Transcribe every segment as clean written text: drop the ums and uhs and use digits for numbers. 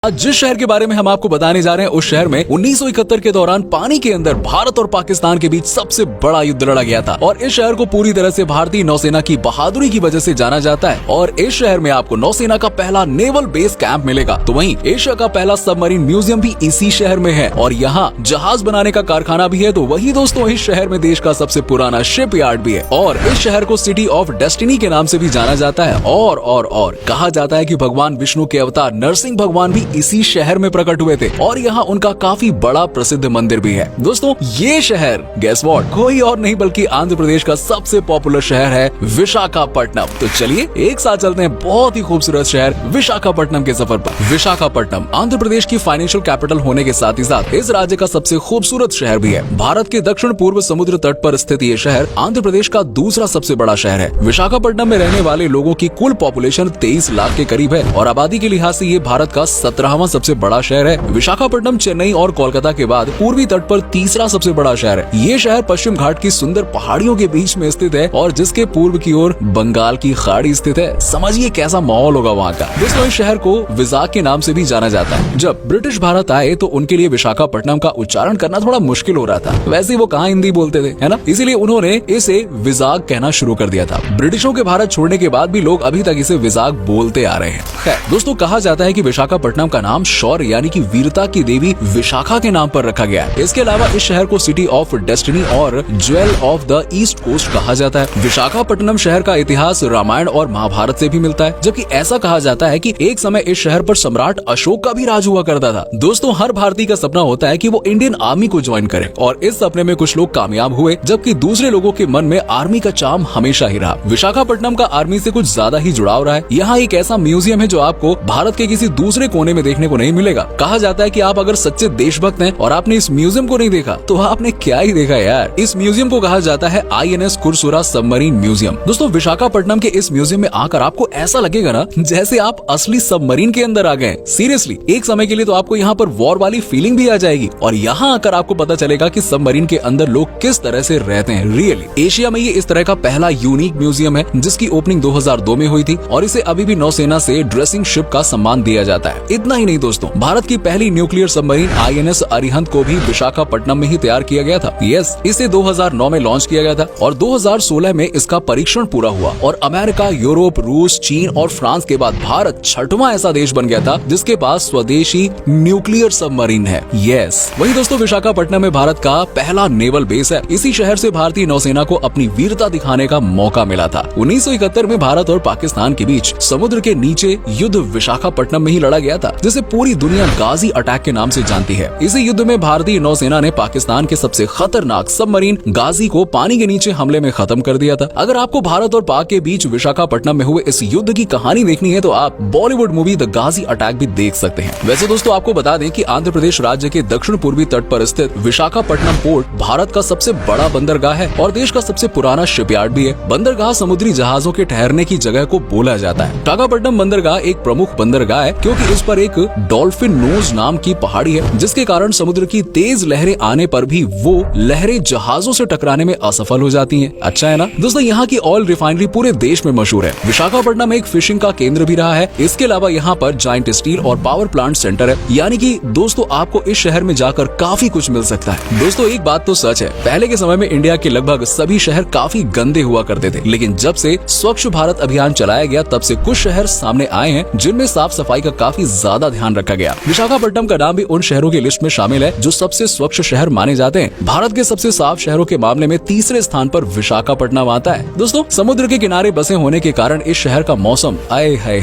आज जिस शहर के बारे में हम आपको बताने जा रहे हैं उस शहर में 1971 के दौरान पानी के अंदर भारत और पाकिस्तान के बीच सबसे बड़ा युद्ध लड़ा गया था और इस शहर को पूरी तरह से भारतीय नौसेना की बहादुरी की वजह से जाना जाता है। और इस शहर में आपको नौसेना का पहला नेवल बेस कैंप मिलेगा। तो वहीं एशिया का पहला सबमरीन म्यूजियम भी इसी शहर में है और यहाँ जहाज बनाने का कारखाना भी है। तो वही दोस्तों इस शहर में देश का सबसे पुराना शिप यार्ड भी है और इस शहर को सिटी ऑफ डेस्टिनी के नाम से भी जाना जाता है। और कहा जाता है कि भगवान विष्णु के अवतार नरसिंह भगवान भी इसी शहर में प्रकट हुए थे और यहाँ उनका काफी बड़ा प्रसिद्ध मंदिर भी है। दोस्तों ये शहर गेस व्हाट कोई और नहीं बल्कि आंध्र प्रदेश का सबसे पॉपुलर शहर है विशाखापट्टनम। तो चलिए एक साथ चलते हैं बहुत ही खूबसूरत शहर विशाखापट्टनम के सफर पर। विशाखापट्टनम आंध्र प्रदेश की फाइनेंशियल कैपिटल होने के साथ ही साथ इस राज्य का सबसे खूबसूरत शहर भी है। भारत के दक्षिण पूर्व समुद्र तट पर स्थित ये शहर आंध्र प्रदेश का दूसरा सबसे बड़ा शहर है। विशाखापट्टनम में रहने वाले लोगों की कुल पॉपुलेशन 23 लाख के करीब है और आबादी के लिहाज से ये भारत का 17वां सबसे बड़ा शहर है। विशाखापट्टनम चेन्नई और कोलकाता के बाद पूर्वी तट पर तीसरा सबसे बड़ा शहर है। ये शहर पश्चिम घाट की सुंदर पहाड़ियों के बीच में स्थित है और जिसके पूर्व की ओर बंगाल की खाड़ी स्थित है। समझिए कैसा माहौल होगा वहाँ का। दोस्तों इस शहर को विजाक के नाम से भी जाना जाता है। जब ब्रिटिश भारत आए तो उनके लिए विशाखापट्टनम का उच्चारण करना थोड़ा मुश्किल हो रहा था। वैसे वो कहाँ हिंदी बोलते थे, है ना, इसीलिए उन्होंने इसे विजाक कहना शुरू कर दिया था। ब्रिटिशों के भारत छोड़ने के बाद भी लोग अभी तक इसे विजाक बोलते आ रहे हैं। खैर दोस्तों कहा जाता है कि विशाखापट्टनम का नाम शौर्य यानी कि वीरता की देवी विशाखा के नाम पर रखा गया है। इसके अलावा इस शहर को सिटी ऑफ डेस्टिनी और jewel of the east coast कहा जाता है। विशाखापट्टनम शहर का इतिहास रामायण और महाभारत से भी मिलता है, जबकि ऐसा कहा जाता है कि एक समय इस शहर पर सम्राट अशोक का भी राज हुआ करता था। दोस्तों हर भारतीय का सपना होता है कि वो इंडियन आर्मी को ज्वाइन करे और इस सपने में कुछ लोग कामयाब हुए जबकि दूसरे लोगों के मन में आर्मी का चार्म हमेशा ही रहा। विशाखापट्टनम का आर्मी से कुछ ज्यादा ही जुड़ाव रहा है। यहाँ एक ऐसा म्यूजियम है जो आपको भारत के किसी दूसरे कोने में देखने को नहीं मिलेगा। कहा जाता है कि आप अगर सच्चे देशभक्त हैं और आपने इस म्यूजियम को नहीं देखा तो आपने क्या ही देखा यार। इस म्यूजियम को कहा जाता है INS कुरसुरा सबमरीन म्यूजियम। दोस्तों विशाखापट्टनम के इस म्यूजियम में आकर आपको ऐसा लगेगा ना जैसे आप असली सबमरीन के अंदर आ गए। सीरियसली एक समय के लिए तो आपको यहाँ पर वॉर वाली फीलिंग भी आ जाएगी और यहाँ आकर आपको पता चलेगा कि सबमरीन के अंदर लोग किस तरह से रहते हैं। रियली एशिया में ये इस तरह का पहला यूनिक म्यूजियम है जिसकी ओपनिंग 2002 में हुई थी और इसे अभी भी नौसेना से ड्रेसिंग शिप का सम्मान दिया जाता है। इतना ही नहीं दोस्तों भारत की पहली न्यूक्लियर सबमरीन INS अरिहंत को भी विशाखापट्टनम में ही तैयार किया गया था। यस इसे 2009 में लॉन्च किया गया था और 2016 में इसका परीक्षण पूरा हुआ और अमेरिका, यूरोप, रूस, चीन और फ्रांस के बाद भारत 6वां ऐसा देश बन गया था जिसके पास स्वदेशी न्यूक्लियर सबमरीन है। यस वही दोस्तों विशाखापट्टनम में भारत का पहला नेवल बेस है। इसी शहर से भारतीय नौसेना को अपनी वीरता दिखाने का मौका मिला था। 1971 में भारत और पाकिस्तान के बीच समुद्र के नीचे युद्ध विशाखापट्टनम में ही लड़ा गया था जिसे पूरी दुनिया गाजी अटैक के नाम से जानती है। इसी युद्ध में भारतीय नौसेना ने पाकिस्तान के सबसे खतरनाक सबमरीन गाजी को पानी के नीचे हमले में खत्म कर दिया था। अगर आपको भारत और पाक के बीच विशाखापट्टनम में हुए इस युद्ध की कहानी देखनी है तो आप Bollywood movie the Ghazi attack भी देख सकते हैं। वैसे दोस्तों आपको बता दें कि आंध्र प्रदेश राज्य के दक्षिण पूर्वी तट पर स्थित विशाखापट्टनम पोर्ट भारत का सबसे बड़ा बंदरगाह है और देश का सबसे पुराना शिपयार्ड भी है। बंदरगाह समुद्री जहाजों के ठहरने की जगह को बोला जाता है। विशाखापट्टनम बंदरगाह एक प्रमुख बंदरगाह है क्योंकि इस पर एक डॉल्फिन नोज नाम की पहाड़ी है जिसके कारण समुद्र की तेज लहरें आने पर भी वो लहरें जहाजों से टकराने में असफल हो जाती हैं। अच्छा है ना दोस्तों। यहाँ की ऑयल रिफाइनरी पूरे देश में मशहूर है। विशाखापट्टनम एक फिशिंग का केंद्र भी रहा है। इसके अलावा यहाँ पर जायंट स्टील और पावर प्लांट सेंटर है। यानी कि दोस्तों आपको इस शहर में जाकर काफी कुछ मिल सकता है। दोस्तों एक बात तो सच है, पहले के समय में इंडिया के लगभग सभी शहर काफी गंदे हुआ करते थे, लेकिन जब से स्वच्छ भारत अभियान चलाया गया तब से कुछ शहर सामने आए हैं जिनमें साफ सफाई का काफी ज्यादा ध्यान रखा गया। विशाखापट्टनम का नाम भी उन शहरों की लिस्ट में शामिल है जो सबसे स्वच्छ शहर माने जाते हैं। भारत के सबसे साफ शहरों के मामले में तीसरे स्थान पर विशाखापट्टनम आता है। दोस्तों समुद्र के किनारे बसे होने के कारण इस शहर का मौसम आए हाय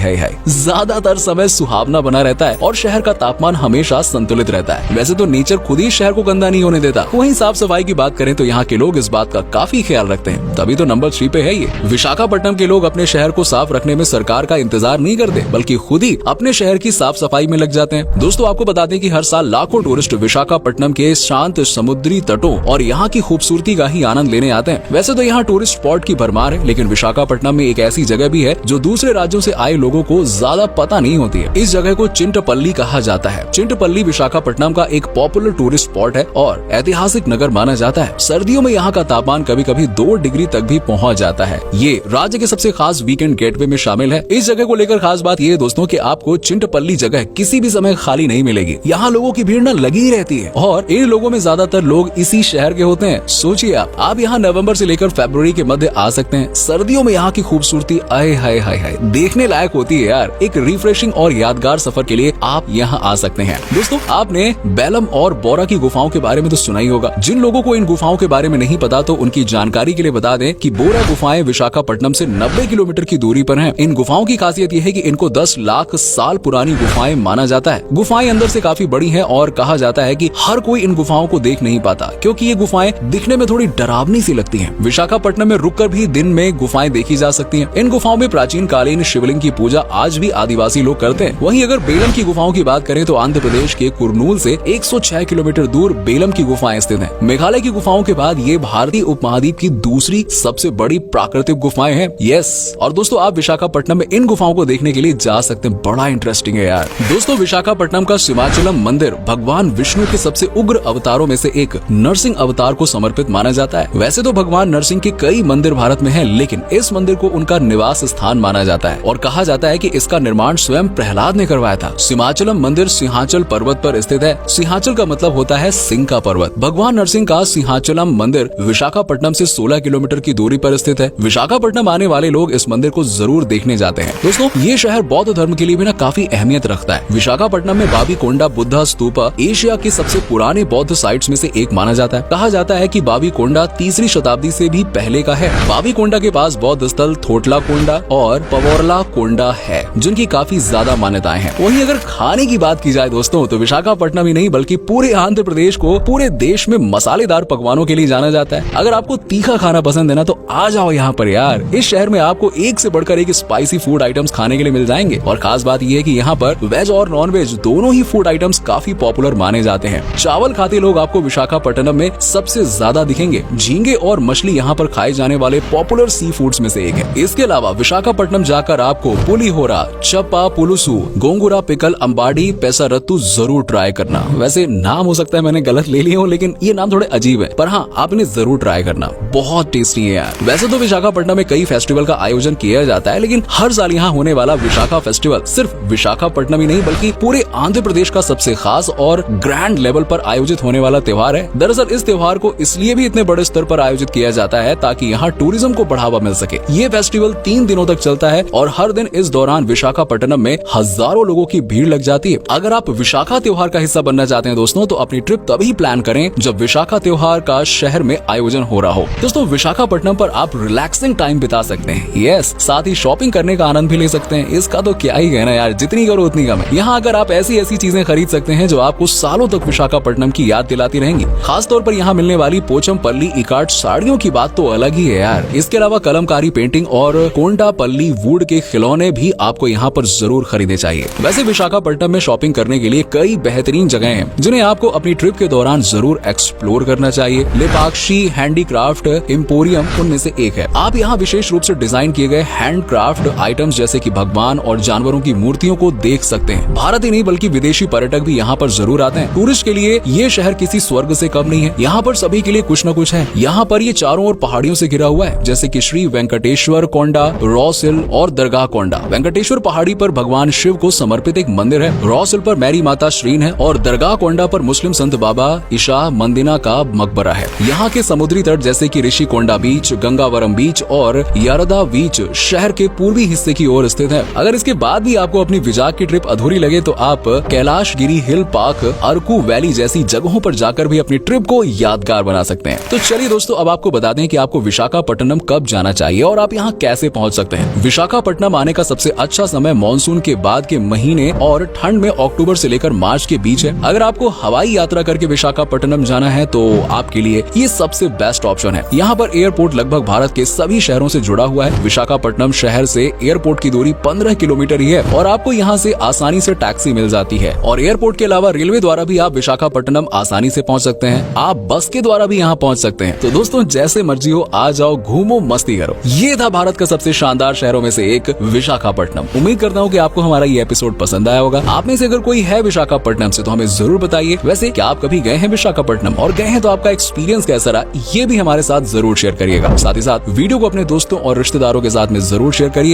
ज्यादातर समय सुहावना बना रहता है और शहर का तापमान हमेशा संतुलित रहता है। वैसे तो नेचर खुद ही शहर को गंदा नहीं होने देता। वहीं साफ सफाई की बात करें तो यहाँ के लोग इस बात का काफी ख्याल रखते हैं, तभी तो नंबर 3 पे है ये। विशाखापट्टनम के लोग अपने शहर को साफ रखने में सरकार का इंतजार नहीं करते बल्कि खुद ही अपने शहर की साफ सफाई में लग जाते हैं। दोस्तों आपको बता दें कि हर साल लाखों टूरिस्ट विशाखापट्टनम के शांत समुद्री तटों और यहाँ की खूबसूरती का ही आनंद लेने आते हैं। वैसे तो यहाँ टूरिस्ट स्पॉट की भरमार है, लेकिन विशाखापट्टनम में एक ऐसी जगह भी है जो दूसरे राज्यों से आए लोगों को ज्यादा पता नहीं होती है। इस जगह को चिंटपल्ली कहा जाता है। चिंटपल्ली विशाखापट्टनम का एक पॉपुलर टूरिस्ट स्पॉट है और ऐतिहासिक नगर माना जाता है। सर्दियों में यहाँ का तापमान कभी कभी 2 डिग्री तक भी पहुँच जाता है। ये राज्य के सबसे खास वीकेंड गेटवे में शामिल है। इस जगह को लेकर खास बात ये दोस्तों कि आपको चिंटपल्ली जगह जगह किसी भी समय खाली नहीं मिलेगी। यहाँ लोगों की भीड़ न लगी ही रहती है और इन लोगों में ज्यादातर लोग इसी शहर के होते हैं। सोचिए आप यहाँ नवंबर से लेकर फरवरी के मध्य आ सकते हैं। सर्दियों में यहाँ की खूबसूरती आए हाय हाय हाय देखने लायक होती है यार। एक रिफ्रेशिंग और यादगार सफर के लिए आप यहाँ आ सकते हैं। दोस्तों आपने बेलम और बोरा की गुफाओं के बारे में तो सुना ही होगा। जिन लोगों को इन गुफाओं के बारे में नहीं पता तो उनकी जानकारी के लिए बता दें कि बोरा गुफाएं विशाखापट्टनम से 90 किलोमीटर की दूरी पर हैं। इन गुफाओं की खासियत यह है कि इनको 10 लाख साल पुरानी गुफाएं माना जाता है। गुफाएं अंदर से काफी बड़ी हैं और कहा जाता है कि हर कोई इन गुफाओं को देख नहीं पाता क्योंकि ये गुफाएं दिखने में थोड़ी डरावनी सी लगती हैं। विशाखापट्टनम में रुककर भी दिन में गुफाएं देखी जा सकती हैं। इन गुफाओं में प्राचीन कालीन शिवलिंग की पूजा आज भी आदिवासी लोग करते हैं। वहीं अगर बेलम की गुफाओं की बात करें तो आंध्र प्रदेश के कुरनूल से 106 किलोमीटर दूर बेलम की गुफाएं स्थित हैं। मेघालय की गुफाओं के बाद ये भारतीय उपमहाद्वीप की दूसरी सबसे बड़ी प्राकृतिक गुफाएं हैं। यस, और दोस्तों आप विशाखापट्टनम में इन गुफाओं को देखने के लिए जा सकते हैं। बड़ा इंटरेस्टिंग है यार। दोस्तों विशाखापट्टनम का सिमाचलम मंदिर भगवान विष्णु के सबसे उग्र अवतारों में से एक नरसिंह अवतार को समर्पित माना जाता है। वैसे तो भगवान नरसिंह के कई मंदिर भारत में हैं, लेकिन इस मंदिर को उनका निवास स्थान माना जाता है और कहा जाता है कि इसका निर्माण स्वयं प्रहलाद ने करवाया था। सिमाचलम मंदिर सिंहाचल पर्वत पर स्थित है। सिंहाचल का मतलब होता है सिंह का पर्वत। भगवान नरसिंह का सिंहाचलम मंदिर विशाखापट्टनम से 16 किलोमीटर की दूरी पर स्थित है। विशाखापट्टनम आने वाले लोग इस मंदिर को जरूर देखने जाते हैं। दोस्तों ये शहर बौद्ध धर्म के लिए भी काफी अहमियत रखता है। विशाखापट्टनम में बाबीकोंडा बुद्धा स्तूपा एशिया की सबसे पुराने बौद्ध साइट्स में से एक माना जाता है। कहा जाता है कि बाबीकोंडा 3री शताब्दी से भी पहले का है। बाबीकोंडा के पास बौद्ध स्थल थोटला कोंडा और पवोरला कोंडा है जिनकी काफी ज्यादा मान्यताएं हैं। वहीं अगर खाने की बात की जाए दोस्तों तो विशाखापट्टनम ही नहीं बल्कि पूरे आंध्र प्रदेश को पूरे देश में मसालेदार पकवानों के लिए जाना जाता है। अगर आपको तीखा खाना पसंद है ना तो आ जाओ यहाँ पर यार। इस शहर में आपको एक से बढ़कर एक स्पाइसी फूड आइटम्स खाने के लिए मिल जाएंगे और खास बात यह है कि यहाँ पर वेज और नॉन वेज दोनों ही फूड आइटम्स काफी पॉपुलर माने जाते हैं। चावल खाते लोग आपको विशाखापट्टनम में सबसे ज्यादा दिखेंगे। झींगे और मछली यहाँ पर खाए जाने वाले पॉपुलर सी फूड्स में से एक है। इसके अलावा विशाखापट्टनम जाकर आपको पुलिहोरा, चप्पा पुलुसु, गोंगुरा पिकल, अंबाड़ी, पेसारत्तू जरूर ट्राई करना। वैसे नाम हो सकता है मैंने गलत ले लिए हो, लेकिन ये नाम थोड़े अजीब है, पर हाँ आपने जरूर ट्राई करना। बहुत टेस्टी है यार। वैसे तो विशाखापट्टनम में कई फेस्टिवल का आयोजन किया जाता है, लेकिन हर साल यहाँ होने वाला विशाखा फेस्टिवल सिर्फ विशाखापट्टनम ही नहीं बल्कि पूरे आंध्र प्रदेश का सबसे खास और ग्रैंड लेवल पर आयोजित होने वाला त्योहार है। दरअसल इस त्योहार को इसलिए भी इतने बड़े स्तर पर आयोजित किया जाता है ताकि यहाँ टूरिज्म को बढ़ावा मिल सके। ये फेस्टिवल 3 दिनों तक चलता है और हर दिन इस दौरान विशाखापट्टनम में हजारों लोगों की भीड़ लग जाती है। अगर आप विशाखा त्योहार का हिस्सा बनना चाहते हैं दोस्तों तो अपनी ट्रिप तभी प्लान करें जब विशाखा त्योहार का शहर में आयोजन हो रहा हो। दोस्तों विशाखापट्टनम पर आप रिलैक्सिंग टाइम बिता सकते हैं। यस, साथ ही शॉपिंग करने का आनंद भी ले सकते हैं। इसका तो क्या ही कहना यार, जितनी करो उतनी कम है। यहाँ अगर आप ऐसी चीजें खरीद सकते हैं जो आपको सालों तक विशाखापट्टनम की याद दिलाती रहेंगी। खास तौर पर यहाँ मिलने वाली पोचमपल्ली इकार्ट साड़ियों की बात तो अलग ही है यार। इसके अलावा कलमकारी पेंटिंग और कोंडापल्ली वुड के खिलौने भी आपको यहाँ पर जरूर खरीदने चाहिए। वैसे विशाखापट्टनम में शॉपिंग करने के लिए कई बेहतरीन जगह हैं जिन्हें आपको अपनी ट्रिप के दौरान जरूर एक्सप्लोर करना चाहिए। लेपाक्षी हैंडीक्राफ्ट एम्पोरियम उनमें से एक है। आप यहाँ विशेष रूप से डिजाइन किए गए हैंडक्राफ्ट आइटम्स जैसे कि भगवान और जानवरों की मूर्तियों को देख सकते हैं। भारत ही नहीं बल्कि विदेशी पर्यटक भी यहाँ पर जरूर आते हैं। टूरिस्ट के लिए ये शहर किसी स्वर्ग से कम नहीं है। यहाँ पर सभी के लिए कुछ न कुछ है। यहाँ पर ये चारों ओर पहाड़ियों से घिरा हुआ है, जैसे कि श्री वेंकटेश्वर कोंडा, रॉस हिल और दरगाह कोंडा। वेंकटेश्वर पहाड़ी पर भगवान शिव को समर्पित एक मंदिर है। रॉस हिल पर मैरी माता श्रीन है और दरगाह कोंडा पर मुस्लिम संत बाबा ईशा मंदिना का मकबरा है। यहाँ के समुद्री तट जैसे कि ऋषि कोंडा बीच, गंगावरम बीच और यारदा बीच शहर के पूर्वी हिस्से की ओर स्थित है। अगर इसके बाद भी आपको अपनी विजाग की ट्रिप अधूरी लगे तो आप Kailasagiri hill park, Araku valley जैसी जगहों पर जाकर भी अपनी ट्रिप को यादगार बना सकते हैं। तो चलिए दोस्तों अब आपको बता दें कि आपको विशाखापट्टनम कब जाना चाहिए और आप यहाँ कैसे पहुँच सकते हैं। विशाखापट्टनम आने का सबसे अच्छा समय मानसून के बाद के महीने और ठंड में अक्टूबर से लेकर मार्च के बीच है। अगर आपको हवाई यात्रा करके विशाखापट्टनम जाना है तो आपके लिए ये सबसे बेस्ट ऑप्शन है। यहाँ पर एयरपोर्ट लगभग भारत के सभी शहरों से जुड़ा हुआ है। विशाखापट्टनम शहर से एयरपोर्ट की दूरी 15 किलोमीटर ही है और आपको यहाँ से आसानी से टैक्सी मिल जाती है। और एयरपोर्ट के अलावा रेलवे द्वारा भी आप विशाखापट्टनम आसानी से पहुँच सकते हैं। आप बस के द्वारा भी यहाँ पहुँच सकते हैं। तो दोस्तों जैसे मर्जी हो, आ जाओ, घूमो, मस्ती करो। ये था भारत का सबसे शानदार शहरों में से एक विशाखापट्टनम। उम्मीद करता हूँ कि आपको हमारा ये एपिसोड पसंद आया होगा। आप में से अगर कोई है विशाखापट्टनम से तो हमें जरूर बताइए। वैसे क्या आप कभी गए हैं विशाखापट्टनम, और गए हैं तो आपका एक्सपीरियंस कैसा रहा, ये भी हमारे साथ जरूर शेयर करिएगा। साथ ही साथ वीडियो को अपने दोस्तों और रिश्तेदारों के साथ में जरूर शेयर करिए।